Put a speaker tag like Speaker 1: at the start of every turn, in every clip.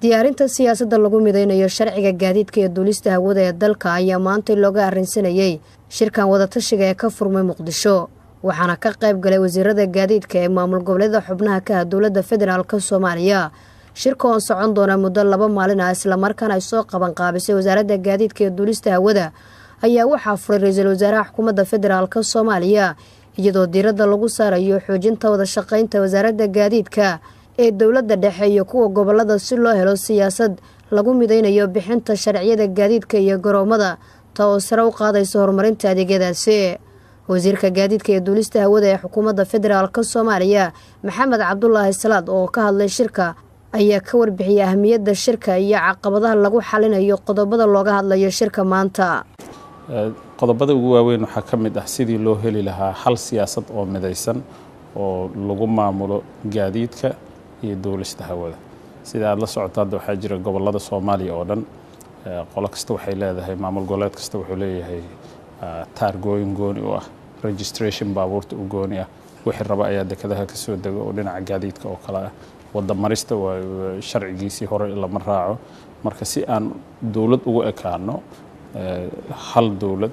Speaker 1: diyaarinta siyaasadda lagu mideynayo sharciga gaadiidka iyo duulista hawada ee dalka ayaa maanta looga arrinsanayay shirkan wadatashiga ee ka furmay Muqdisho waxaana ka qayb galay wasiirada gaadiidka ee maamul goboleedka xubnaha ka ah dowladda federaalka Soomaaliya shirka oo socon doona muddo 2 maalin ah isla markaana ay soo qaban qaabisay wasaaradda gaadiidka iyo duulista hawada ayaa waxaa furay ra'iisul wasaaraha xukuumadda federaalka Soomaaliya iyadoo diiradda lagu saarayo xoojinta wada shaqeynta wasaaradda gaadiidka ee dowladda dhexe iyo kuwa gobolada si loo helo siyaasad lagu mideynayo bixinta sharciyada gaadiidka iyo garoomada taasoo sare u qaadayso horumarinta adeegyadaasi wasiirka gaadiidka iyo duulista hawada ee xukuumadda federaalka Soomaaliya Maxamed Cabdullaahi Salaad oo ka hadlay shirka ayaa ka warbixiyay ahmiyadda shirka iyo caqabadaha lagu xalinayo qodobada looga hadlayo shirka maanta
Speaker 2: qodobada ugu waaweyn waxa ka mid ah sidii loo heli lahaa hal siyaasad oo midaysan oo lagu maamulo gaadiidka iyo duulista hawada sida aad la socotaan waxaa jira gobolada Soomaaliya oo dhan qolo kasta waxay leedahay maamul goboleed kasta wuxuu leeyahay taargooyin gooni u ah registration baabuurta u gooni ah wixii raba ayaa dekedaha ka soo dago oo dhinaca gaadiidka oo kala ah wada marista waa sharcigiisii hore lama raaco marka si aan dawlad ugu ekaano hal dawlad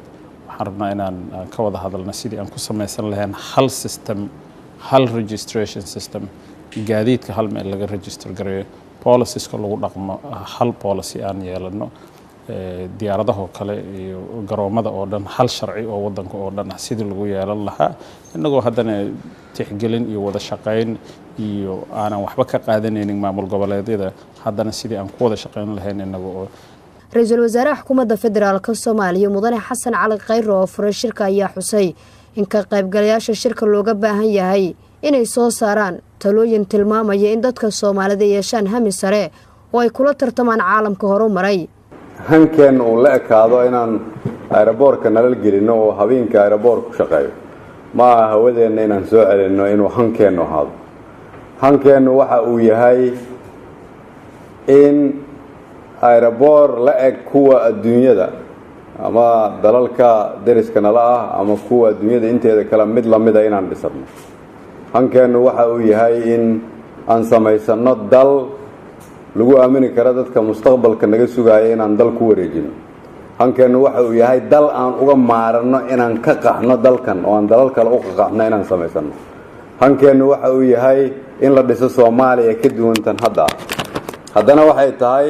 Speaker 2: waxaan rabnaa inaan ka wada hadalno sidii aan ku samaysan lahayn hal system hal registration system gaadiidka hal meel laga register gareeyo policies-ka lagu dhaqmo hal policy aan yeelano diyaaradaha kale iyo garoomada oo dhan hal sharci oo wadanka oo dhan sidii lagu yeelan lahaa inagoo haddana tixgelin iyo wada shaqeyn iyo aanan waxba ka qaadanaynin maamul goboleedyada haddana sidii aan ku wada shaqeyn lahayn inagoo
Speaker 1: ra'iisul wasaaraha xukuumadda federaalka Soomaaliya Mudane Xasan Cali Khayro oo furay shirka ayaa xusay in ka qaybgalayaasha shirka looga baahan yahay inay soo saaraan talooyin tilmaamaya in dadka Soomaalida yeeshaan hami sare oo ay kula tartamaan caalamka horumaray
Speaker 3: hankeen oo la ekaado inaan aeroboorka nalal gelino oo habeenka aeroboorku shaqeeyo ma hawadeena inaan soo celino inuu hankeen ahaado hankeen waxa uu yahay in aeroboor la eg kuwa adduunyada ama dalalka dariska nala ah ama kuwa adduunyada inteeda kala mid la mid ah inaan dhisano hankeen waxa uu yahay in aan samaysano dal lagu aamini karo dadka mustaqbalka naga sugaya inaan dal ku wareejino hankeen waxa uu yahay dal aan uga maarano inaan ka qaxno dalkan oo aan dalal kale u qaxno inaan samaysano hankeen waxa uu yahay in la dhiso Soomaaliya ka duwantan hadda haddana waxay tahay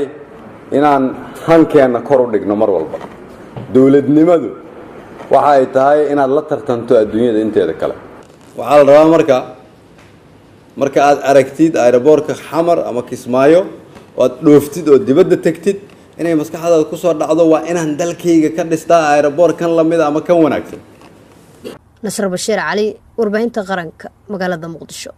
Speaker 3: inaan hankeena kor u dhigno mar walba dawladnimadu waxa ay tahay inaad la tartanto adduunyada inteeda kale waxa la rabaa marka aad aragtid aeroboorka Xamar ama Kismaayo oo aad dhooftid oo dibadda tagtid inay maskaxdaada ku soo dhacdo waa inaan dalkayga ka dhistaa aeroboorkan la mid ama kan wanaagsan
Speaker 1: Nasr Bashiir Cali warbaahinta qaranka magaalada Muqdisho